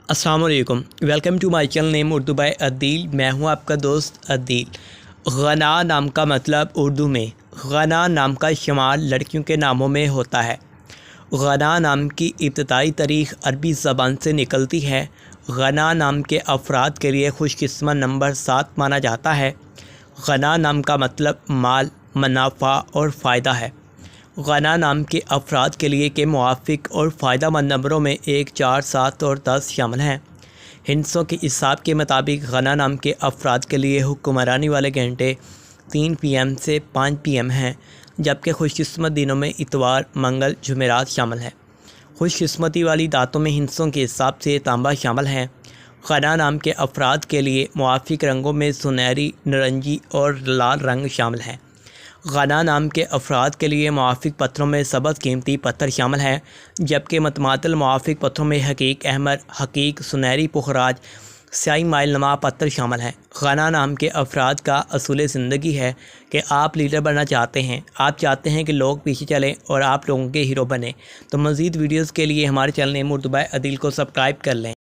अस्सलाम वालेकुम, welcome to my channel name Urdu by Adeel. मैं हूं आपका दोस्त अदील। गना नाम का मतलब उर्दू में गना नाम का इस्तेमाल लड़कियों के नामों में होता है। गना नाम की इब्तदाई तारीख़ अरबी ज़बान से निकलती है। गना नाम के अफराद के लिए खुशकिस्मत नंबर 7 माना जाता है। गना नाम का मतलब माल, मुनाफा और फ़ायदा है। गना नाम के अफराद के लिए के मुआफ़िक और फ़ायदा मंद नंबरों में 1, 4, 7 और 10 शामिल हैं। हिंसों के हिसाब के मुताबिक गना नाम के अफराद के लिए हुक्मरानी वाले घंटे 3 PM से 5 PM हैं, जबकि खुशकिस्मत दिनों में इतवार, मंगल, जुमेरात शामिल हैं। खुशकिस्मती वाली दातों में हिंसों के हिसाब से तांबा शामिल हैं। गना नाम के अफराद के लिए मुआफ़िक रंगों में सुनहरी, नारंगी और लाल रंग शामिल हैं। गना नाम के अफराद के लिए मुआफ़िक पत्थरों में सबज़ कीमती पत्थर शामिल हैं, जबकि मतमातल मुआफ़िक पत्थरों में हकीक अहमर, हकीक, सुनहरी पुखराज, स्याही माइल नुमा पत्थर शामिल हैं। गना नाम के अफराद का असूल ज़िंदगी है कि आप लीडर बनना चाहते हैं, आप चाहते हैं कि लोग पीछे चलें और आप लोगों के हीरो बने। तो मज़ीद वीडियोज़ के लिए हमारे channel name Urdu by Adeel को सब्सक्राइब कर लें।